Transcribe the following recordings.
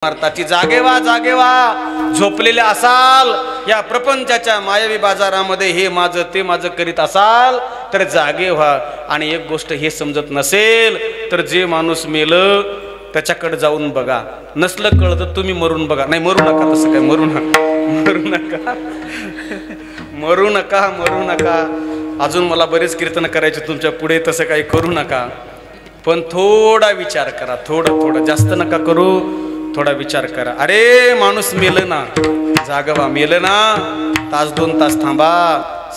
मारताची जागेवा जागेवा झोपलेले असाल या प्रपंचाच्या मायावी बाजारामध्ये, हे माझं ते माझं करीत असाल तर जागे व्हा. आणि एक गोष्ट हे समजत नसेल तर जे माणूस मेलं त्याच्याकडे जाऊन बघा. नसलं कळत तुम्ही मरून बघा. नाही मरू नका, तसं काय मरू नका, मरू नका, मरू नका, मरू नका. अजून मला बरेच कीर्तन करायचे तुमच्या पुढे, तसं काही करू नका. पण थोडा विचार करा, थोडं जास्त नका करू, थोडा विचार करा. अरे माणूस मेलं ना, जागवा. मेलं ना, तास दोन तास थांबा.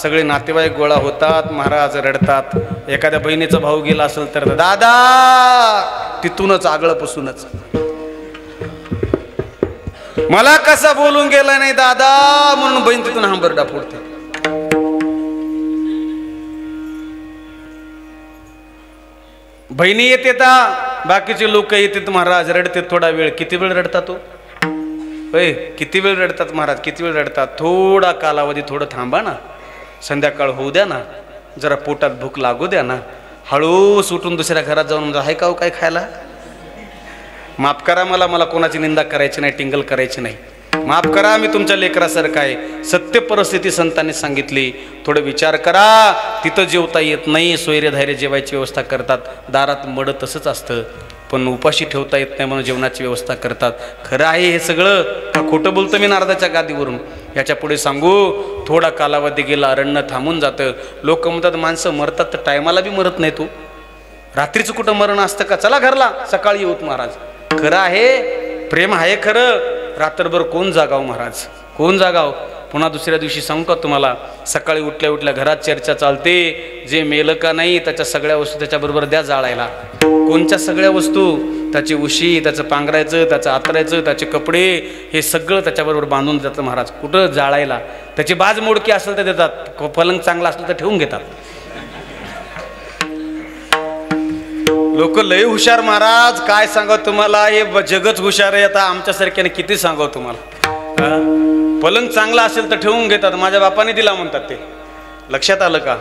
सगळे नातेवाईक गोळा होतात, महाराज रडतात. एखाद्या बहिणीचा भाऊ गेला असेल तर दादा, तिथूनच आगळपासूनच मला कसा बोलून गेला नाही दादा म्हणून बहीण तिथून हंबरडा फोडते. बहिणी येते ता, बाकीचे लोक येतात, महाराज रडते. थोडा वेळ, किती वेळ रडतात तो? होय, किती वेळ रडतात महाराज, किती वेळ रडतात? थोडा कालावधी, थोडं थांबा ना. संध्याकाळ होऊ द्या ना, जरा पोटात भूक लागू द्या ना. हळू सुटून दुसऱ्या घरात जाऊन म्हणजे हाय का काय खायला? माफ करा, मला कोणाची निंदा करायची नाही, टिंगल करायची नाही. माफ करा, मी तुमच्या लेकरासारखं आहे. सत्य परिस्थिती संतांनी सांगितली. थोडं विचार करा. तिथं जेवता येत नाही, सोयरे धायरे जेवायची व्यवस्था करतात. दारात मड तसंच असतं, पण उपाशी ठेवता येत नाही म्हणून जेवणाची व्यवस्था करतात. खरं आहे हे सगळं का खोटं बोलतो मी नारदाच्या गादीवरून? याच्या पुढे सांगू, थोडा कालावधी गेला, अरण्य थांबून जातं. लोक म्हणतात माणसं मरतात तर टायमाला बी मरत नाही. तू रात्रीचं कुठं मरण असतं का? चला घरला, सकाळी येऊत महाराज. खरं आहे, प्रेम आहे खरं. रात्रभर कोण जागाव महाराज, कोण जागाव? पुन्हा दुसऱ्या दिवशी सांगू का तुम्हाला, सकाळी उठल्या उठल्या घरात चर्चा चालते. जे मेलं का नाही त्याच्या सगळ्या वस्तू त्याच्याबरोबर द्या जाळायला. कोणच्या सगळ्या वस्तू? त्याची उशी, त्याचं पांघरायचं, त्याचं आतरायचं, त्याचे कपडे, हे सगळं त्याच्याबरोबर बांधून जातं महाराज. कुठं जाळायला? त्याची बाज मोडकी असेल तर देतात, पलंग चांगला असलं तर ठेवून घेतात. लोक लय हुशार महाराज, काय सांगाव तुम्हाला, हे जगच हुशार आहे. आता आमच्यासारख्याने किती सांगाव तुम्हाला. पलंग चांगला असेल तर ठेवून घेतात, माझ्या बापाने दिला म्हणतात. ते लक्षात आलं का?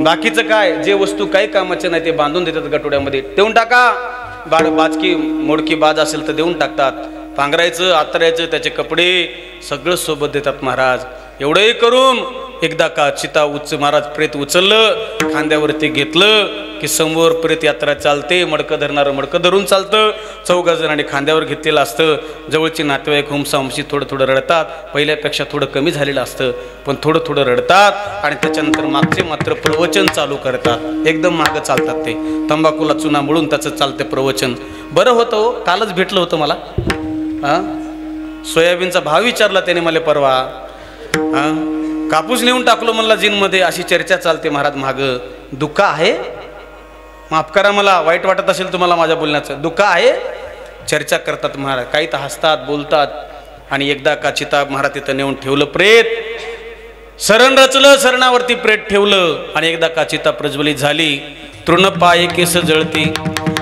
बाकीचं काय, जे वस्तू काही कामाचे नाही ते बांधून देतात गटोड्यामध्ये. देऊन टाका. बाजकी मोडकी बाज असेल तर देऊन टाकतात. पांघरायचं, आतरायचं, त्याचे कपडे सगळं सोबत देतात महाराज. एवढंही करून एकदा का चिता महाराज प्रेत उचललं, खांद्यावरती घेतलं की समोर प्रेत यात्रा चालते. मडकं धरणारं मडकं धरून चालतं. 4 जणांनी खांद्यावर घेतलेलं असतं. जवळची नातेवाईक हुमसाहुमशी थोडं रडतात. पहिल्यापेक्षा थोडं कमी झालेलं असतं, पण थोडं रडतात. आणि त्याच्यानंतर मागचे मात्र प्रवचन चालू करतात. एकदम मागं चालतात ते. तंबाखूला चुना मिळून त्याचं चालतं प्रवचन. बरं होतं हो, कालच भेटलं होतं मला. सोयाबीनचा भाव विचारला त्याने मला परवा. कापूस नेऊन टाकलो म्हणला जिनमध्ये, अशी चर्चा चालते महाराज मागं. दुःख आहे, माफ करा मला वाईट वाटत असेल तुम्हाला माझ्या बोलण्याचं. दुःख आहे, चर्चा करतात महाराज. काही तर हसतात, बोलतात. आणि एकदा का चिता महाराज तिथं नेऊन ठेवलं प्रेत. सरण रचलं, सरणावरती प्रेत ठेवलं. आणि एकदा का चिता प्रज्वलित झाली. तृण पाये केस जळती,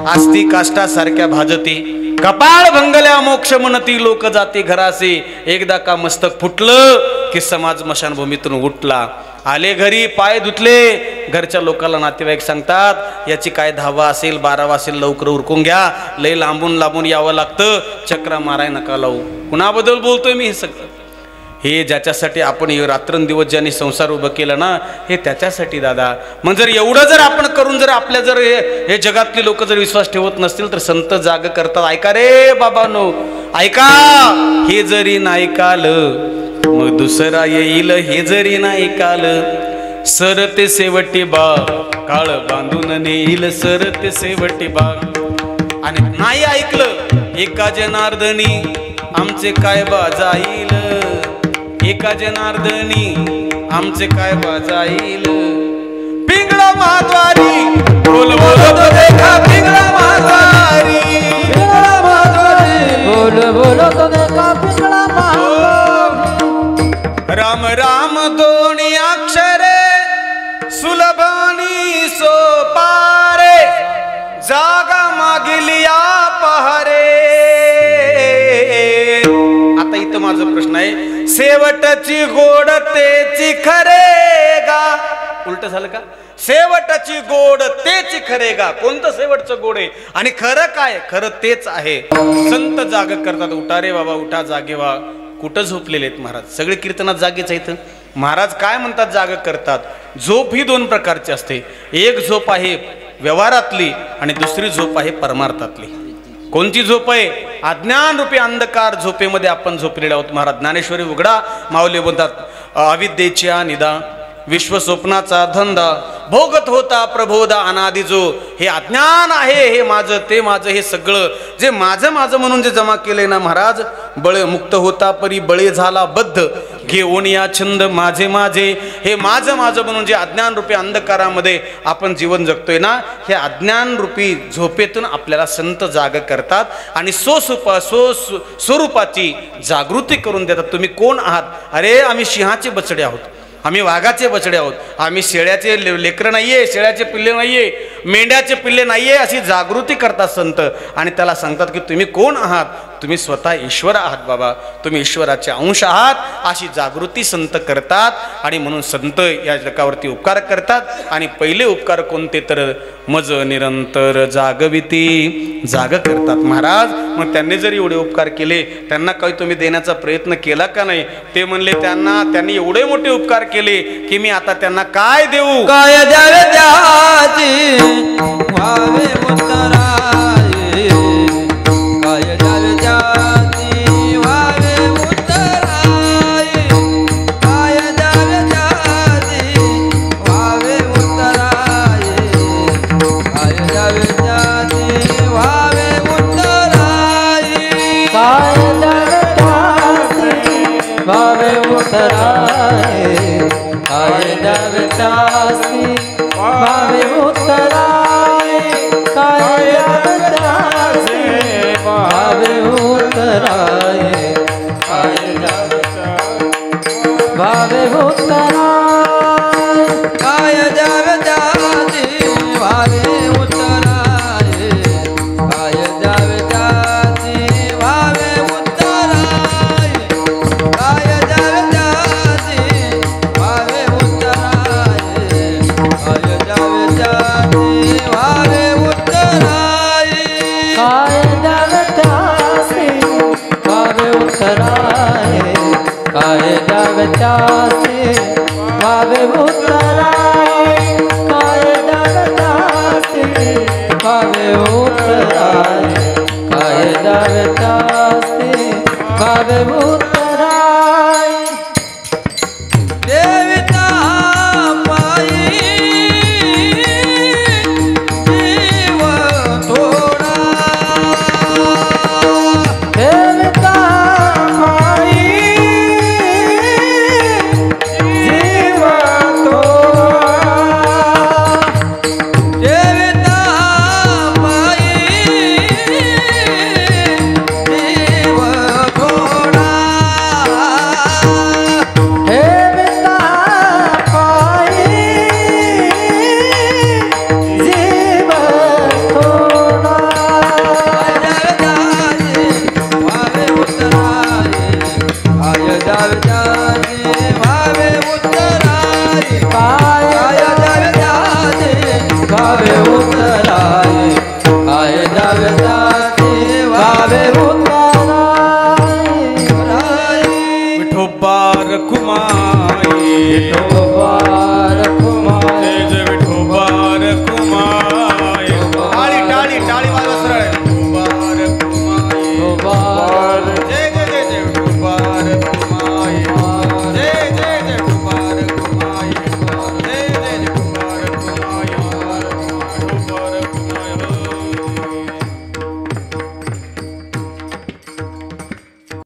आस्ती काष्टा सारख्या भाजती. कपाळ भंगल्या मोक्ष म्हणती, लोक जाती घरासे. एकदा का मस्तक फुटलं की समाज मशानभूमीतून उठला. आले घरी, पाय धुतले. घरच्या लोकांना नातेवाईक सांगतात याची काय 10वा असेल 12वा असेल, लवकर उरकून घ्या, लय लांबून यावं लागतं, चक्रा माराय नका लावू. कुणाबद्दल बोलतोय मी हे सगळं? हे ज्याच्यासाठी आपण रात्रंदिवस ज्यांनी संसार उभं केला ना, हे त्याच्यासाठी दादा. मग जर एवढं जर आपण करून जर आपल्या जर हे जगातली लोक जर विश्वास ठेवत नसतील तर संत जाग करतात. ऐका रे बाबांनो, ऐका. हे जरी नाही काल मग दुसरा येईल, हे जरी नाही काल. सरते शेवटी बा काळ बांधून नेईल, सरते शेवटी बा. आणि नाही ऐकलं एका जनार्दनी आमचे काय बाजाईल, एका जनार्दनी आमचे काय बाजाईल. पिंगळा महाद्वारी बोल बोल देखा, पिंगळा महाद्वारी, पिंगळा महाद्वारी बोल बोल देखा, पिंगळा महाद्वारी. राम राम दोन्ही अक्षरे सुलभानी सोपारे, जागा मागिलिया पहारे. आता इथं माझा प्रश्न आहे, शेवटची गोडतेची खरे गा. उलट झालं का? शेवटची गोड तेच खरेगा. कोणतं शेवटचं गोड आहे आणि खरं काय? खरं तेच आहे. संत जाग करतात. उठा रे बाबा उठा, जागे व्हा. कुठं झोपलेले आहेत महाराज? सगळे कीर्तनात जागेच आहेत. महाराज काय म्हणतात? जाग करतात. झोप ही दोन प्रकारची असते. एक झोप आहे व्यवहारातली आणि दुसरी झोप आहे परमार्थातली. कोणती झोप आहे? अज्ञान रूपी अंधकार झोपेमध्ये आपण झोपलेले आहोत. महाराज ज्ञानेश्वरी उघडा, माऊली बोलतात, अविद्येच्या निदा विश्व स्वप्नाचा धंदा भोगत होता प्रबोधा अनादि जो. हे अज्ञान आहे, हे माझं ते माझं, हे सगळं जे माझं माझं म्हणून जे जमा केलंय ना महाराज, बळ मुक्त होता परी बळे झाला बद्ध घेऊन या छंद माझे माझे. हे माझं माझं म्हणून जे अज्ञान रूपी अंधकारामध्ये आपण जीवन जगतोय ना, हे अज्ञान रूपी झोपेतून आपल्याला संत जाग करतात आणि स्वरूपाची जागृती करून देतात. तुम्ही कोण आहात? अरे आम्ही सिंहाचे बछडे आहोत, आम्ही वाघाचे बछडे आहोत, आम्ही शेळ्याचे लेकरं नाहीये, शेळ्याचे पिल्ले नाहीये, मेंढ्याचे पिल्ले नाहीये, अशी जागृती करतात संत. आणि त्याला सांगतात की तुम्ही कोण आहात? तुम्ही स्वतः ईश्वर आहात बाबा, तुम्ही ईश्वराचे अंश आहात. अशी जागृती संत करतात. आणि म्हणून संत या जगावरती उपकार करतात. आणि पहिले उपकार कोणते? तर मज निरंतर जागविती, जाग करतात महाराज. मग त्यांनी जर एवढे उपकार केले, त्यांना काही तुम्ही देण्याचा प्रयत्न केला का नाही? ते म्हणले त्यांनी एवढे मोठे उपकार केले की मी आता त्यांना काय देऊ? काय द्यावे त्याची व्हावे उत्तराये, काय द्यावे त्याची व्हावे उत्तराये, काय द्यावे त्याची व्हावे उत्तराये, काय द्यावे त्याची व्हावे उत्तराये, काय द्यावे त्याची व्हावे उत्तराये, काय द्यावे त्यासी व्हावे उत्तराये, काय द्यावे त्यासी व्हावे उत्तराये, काय द्यावे व्हावे उत्तराये, काय द्यावे त्यासी व्हावे उत्तराये, काय द्यावे त्यासी व्हावे उत्तराये, काय द्यावे त्यासी व्हावे उत्तराये, काय द्यावे त्यासी व्हावे उत्तराये, काय द्यावे त्यासी व्हावे उत्तराये, काय द्यावे त्यासी व्हावे उत्तराये, काय द्यावे त्यासी व्हावे उत्तराये, काय द्यावे त्यासी व्हावे